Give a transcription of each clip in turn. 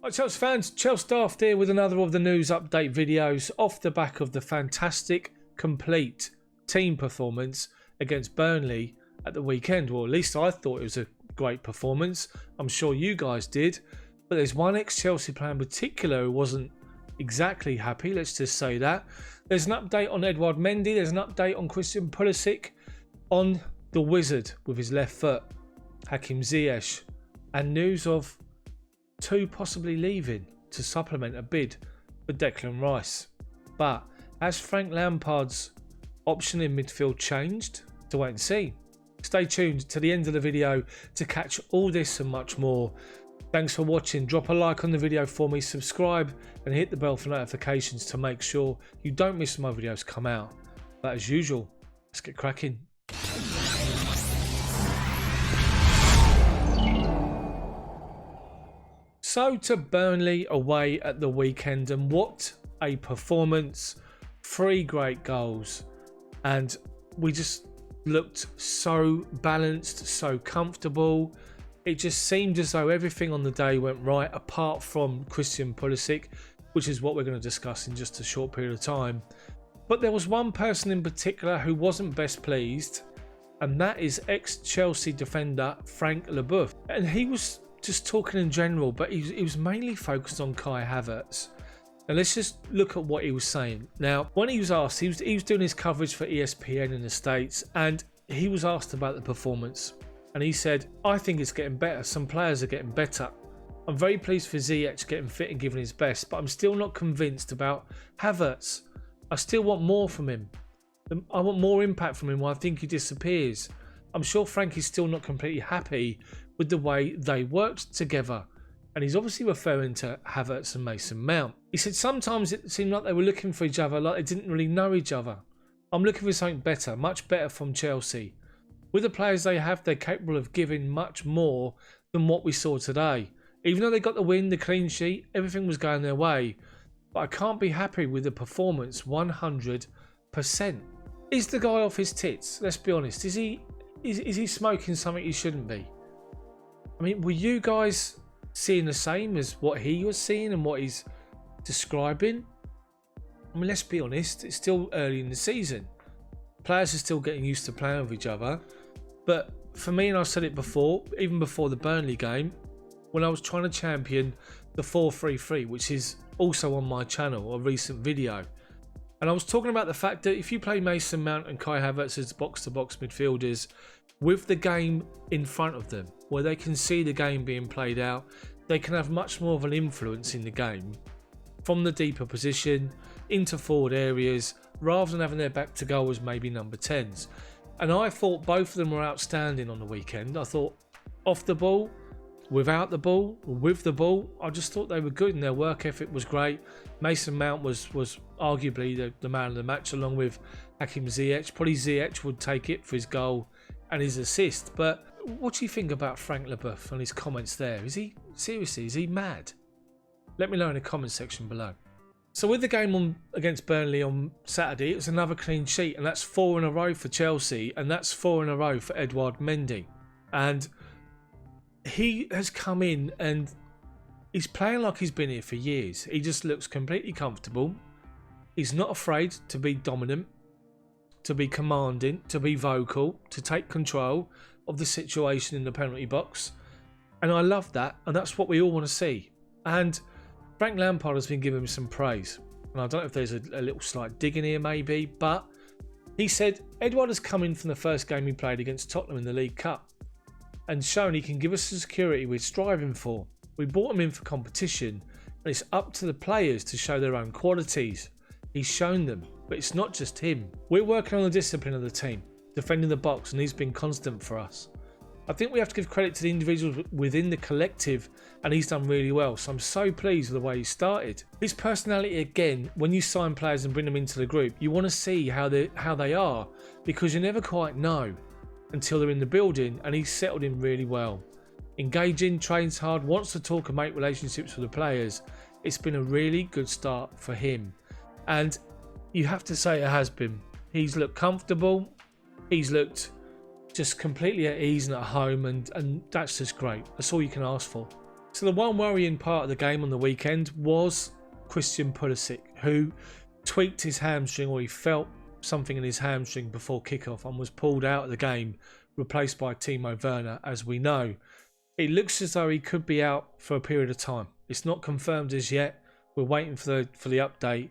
Hi Chels fans, Chels Daft here with another of the news update videos off the back of the fantastic, complete team performance against Burnley at the weekend. Well, at least I thought it was a great performance. I'm sure you guys did. But there's one ex-Chelsea player in particular who wasn't exactly happy, let's just say that. There's an update on Edouard Mendy, there's an update on Pulisic, on the wizard with his left foot, Hakim Ziyech, and news of two possibly leaving to supplement a bid for Declan Rice. But has Frank Lampard's option in midfield changed? To wait and see. Stay tuned to the end of the video to catch all this and much more. Thanks for watching. Drop a like on the video for me, subscribe and hit the bell for notifications to make sure you don't miss my videos come out. But as usual, let's get cracking. So to Burnley away at the weekend, and what a performance. 3 great goals, and we just looked so balanced, so comfortable. It just seemed as though everything on the day went right, apart from Pulisic, which is what we're going to discuss in just a short period of time. But there was one person in particular who wasn't best pleased, and that is ex-Chelsea defender Frank Leboeuf. And he was just talking in general, but he was mainly focused on Kai Havertz. Now let's just look at what he was saying. Now, when he was asked, he was doing his coverage for ESPN in the States, and he was asked about the performance. And he said, I think it's getting better. Some players are getting better. I'm very pleased for Ziyech getting fit and giving his best, but I'm still not convinced about Havertz. I still want more from him. I want more impact from him while I think he disappears. I'm sure Frank is still not completely happy with the way they worked together. And he's obviously referring to Havertz and Mason Mount. He said sometimes it seemed like they were looking for each other, like they didn't really know each other. I'm looking for something better, much better from Chelsea. With the players they have, they're capable of giving much more than what we saw today. Even though they got the win, the clean sheet, everything was going their way. But I can't be happy with the performance 100%. Is the guy off his tits? Let's be honest. Is he smoking something he shouldn't be? I mean, were you guys seeing the same as what he was seeing and what he's describing? I mean, let's be honest, it's still early in the season. Players are still getting used to playing with each other. But for me, and I've said it before, even before the Burnley game, when I was trying to champion the 4-3-3, which is also on my channel, a recent video, and I was talking about the fact that if you play Mason Mount and Kai Havertz as box-to-box midfielders with the game in front of them, where they can see the game being played out, they can have much more of an influence in the game from the deeper position into forward areas, rather than having their back to goal as maybe number 10s. And I thought both of them were outstanding on the weekend. I thought off the ball, without the ball, with the ball, I just thought they were good and their work ethic was great. Mason Mount was arguably the man of the match, along with Hakim Ziyech. Probably Ziyech would take it for his goal and his assist. But what do you think about Frank Leboeuf and his comments there? Is he mad? Let me know in the comment section below. So with the game against Burnley on Saturday, it was another clean sheet, and that's 4 in a row for Chelsea, and that's 4 in a row for Edouard Mendy. And he has come in and he's playing like he's been here for years. He just looks completely comfortable. He's not afraid to be dominant, to be commanding, to be vocal, to take control of the situation in the penalty box. And I love that, and that's what we all want to see. And Frank Lampard has been giving him some praise. And I don't know if there's a little slight dig in here maybe, but he said Edouard has come in from the first game he played against Tottenham in the League Cup and shown he can give us the security we're striving for. We brought him in for competition, and it's up to the players to show their own qualities. He's shown them, but it's not just him. We're working on the discipline of the team, defending the box, and he's been constant for us. I think we have to give credit to the individuals within the collective, and he's done really well. So I'm so pleased with the way he started. His personality, again, when you sign players and bring them into the group, you want to see how they are, because you never quite know until they're in the building, and he's settled in really well. Engaging, trains hard, wants to talk and make relationships with the players. It's been a really good start for him. And you have to say it has been. He's looked comfortable. He's looked just completely at ease and at home, and that's just great. That's all you can ask for. So the one worrying part of the game on the weekend was Christian Pulisic, who tweaked his hamstring, or he felt something in his hamstring before kickoff and was pulled out of the game, replaced by Timo Werner, as we know. It looks as though he could be out for a period of time. It's not confirmed as yet. We're waiting for the update,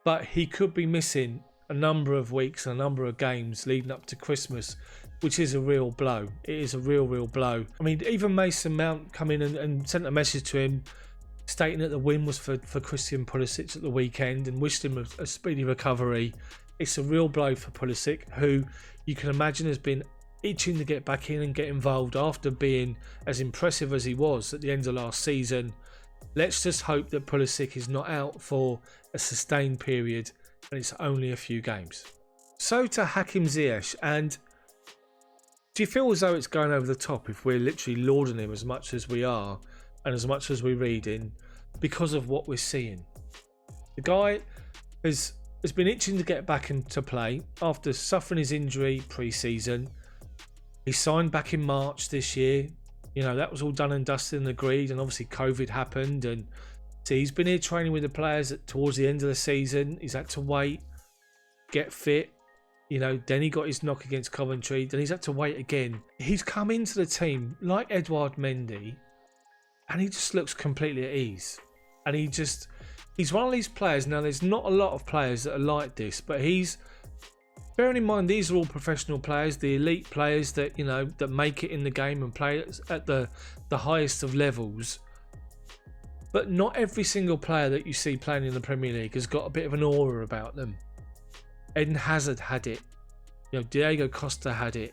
but he could be missing a number of weeks and a number of games leading up to Christmas, which is a real blow. It is a real blow. I mean, even Mason Mount come in and sent a message to him stating that the win was for Christian Pulisic at the weekend and wished him a speedy recovery. It's a real blow for Pulisic, who you can imagine has been itching to get back in and get involved after being as impressive as he was at the end of last season. Let's just hope that Pulisic is not out for a sustained period and it's only a few games. So to Hakim Ziyech, and do you feel as though it's going over the top if we're literally lauding him as much as we are and as much as we're reading because of what we're seeing? The guy has been itching to get back into play after suffering his injury pre-season. He signed back in March this year. You know, that was all done and dusted and agreed, and obviously COVID happened, and so he's been here training with the players towards the end of the season. He's had to wait, get fit, you know, then he got his knock against Coventry, then he's had to wait again. He's come into the team like Edouard Mendy, and he just looks completely at ease. And he's one of these players, now there's not a lot of players that are like this, but bearing in mind these are all professional players, the elite players that, you know, that make it in the game and play at the highest of levels. But not every single player that you see playing in the Premier League has got a bit of an aura about them. Eden Hazard had it. You know, Diego Costa had it.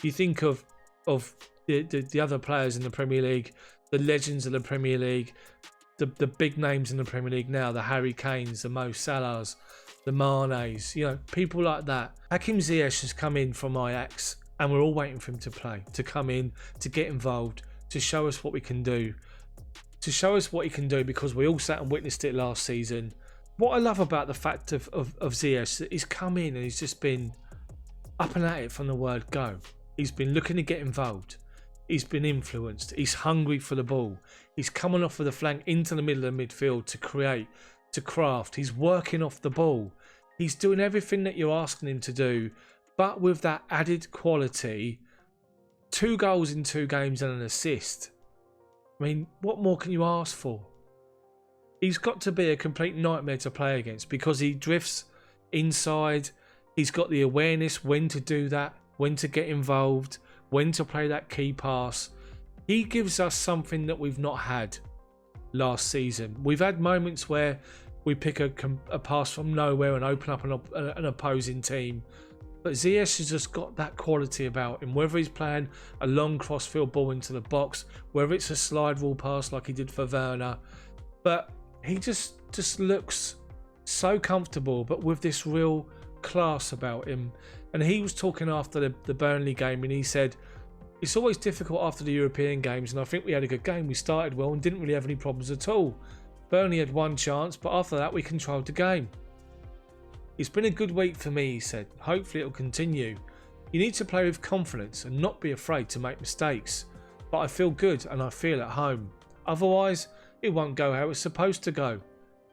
You think of the other players in the Premier League, the legends of the Premier League, the big names in the Premier League now, the Harry Kanes, the Mo Salahs, the Manes, you know, people like that. Hakim Ziyech has come in from Ajax, and we're all waiting for him to play, to come in, to get involved, to show us what we can do. To show us what he can do, because we all sat and witnessed it last season. What I love about the fact of Ziyech, that he's come in and he's just been up and at it from the word go. He's been looking to get involved. He's been influenced. He's hungry for the ball. He's coming off of the flank into the middle of the midfield to create, to craft. He's working off the ball. He's doing everything that you're asking him to do, but with that added quality. 2 goals in 2 games and an assist. I mean, what more can you ask for? He's got to be a complete nightmare to play against because he drifts inside. He's got the awareness when to do that, when to get involved, when to play that key pass. He gives us something that we've not had last season. We've had moments where we pick a pass from nowhere and open up an opposing team. But Ziyech has just got that quality about him, whether he's playing a long crossfield ball into the box, whether it's a slide rule pass like he did for Werner. But he just looks so comfortable, but with this real class about him. And he was talking after the Burnley game, and he said, it's always difficult after the European games, and I think we had a good game. We started well and didn't really have any problems at all. Burnley had 1 chance, but after that we controlled the game. It's been a good week for me, he said. Hopefully it'll continue. You need to play with confidence and not be afraid to make mistakes. But I feel good and I feel at home. Otherwise, it won't go how it's supposed to go.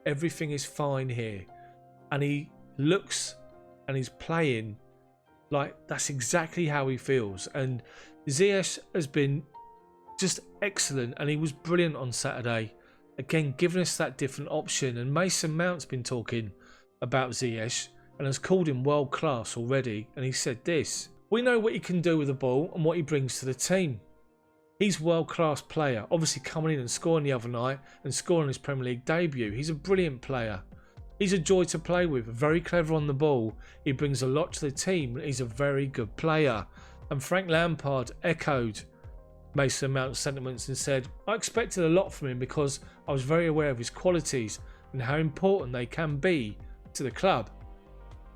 Everything is fine here. And he looks and he's playing like that's exactly how he feels. And Ziyech has been just excellent, and he was brilliant on Saturday. Again, giving us that different option. And Mason Mount's been talking about Ziyech and has called him world class already, and he said this: we know what he can do with the ball and what he brings to the team. He's a world class player, obviously coming in and scoring the other night and scoring his Premier League debut. He's a brilliant player. He's a joy to play with, very clever on the ball. He brings a lot to the team. He's a very good player. And Frank Lampard echoed Mason Mount's sentiments and said, I expected a lot from him because I was very aware of his qualities and how important they can be to the club.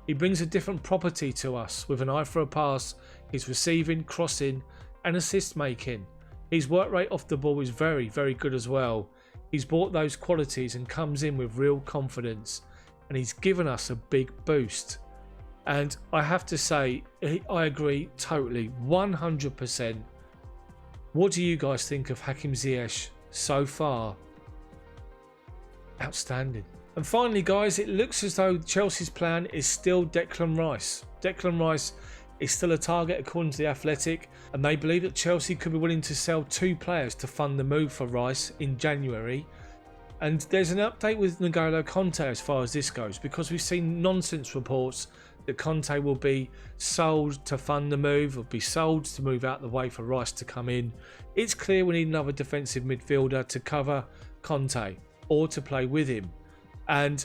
He brings a different property to us with an eye for a pass, his receiving, crossing and assist making. His work rate off the ball is very, very good as well. He's brought those qualities and comes in with real confidence, and he's given us a big boost. And I have to say, I agree totally, 100%. What do you guys think of Hakim Ziyech so far, outstanding. And finally, guys, it looks as though Chelsea's plan is still Declan Rice. Declan Rice is still a target according to The Athletic, and they believe that Chelsea could be willing to sell 2 players to fund the move for Rice in January. And there's an update with N'Golo Kanté as far as this goes, because we've seen nonsense reports that Kanté will be sold to fund the move, or be sold to move out the way for Rice to come in. It's clear we need another defensive midfielder to cover Kanté or to play with him. And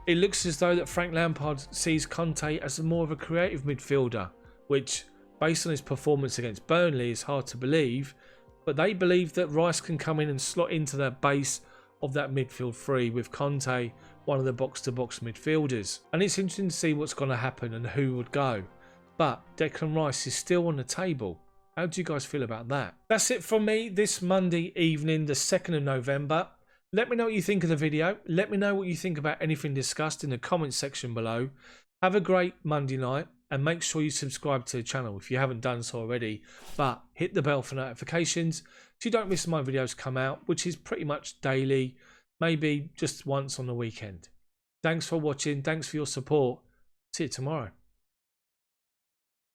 it looks as though that Frank Lampard sees Kanté as more of a creative midfielder, which, based on his performance against Burnley, is hard to believe. But they believe that Rice can come in and slot into the base of that midfield three, with Kanté one of the box-to-box midfielders. And it's interesting to see what's going to happen and who would go. But Declan Rice is still on the table. How do you guys feel about that? That's it from me this Monday evening, the 2nd of November. Let me know what you think of the video. Let me know what you think about anything discussed in the comments section below. Have a great Monday night, and make sure you subscribe to the channel if you haven't done so already. But hit the bell for notifications so you don't miss my videos come out, which is pretty much daily, maybe just once on the weekend. Thanks for watching. Thanks for your support. See you tomorrow.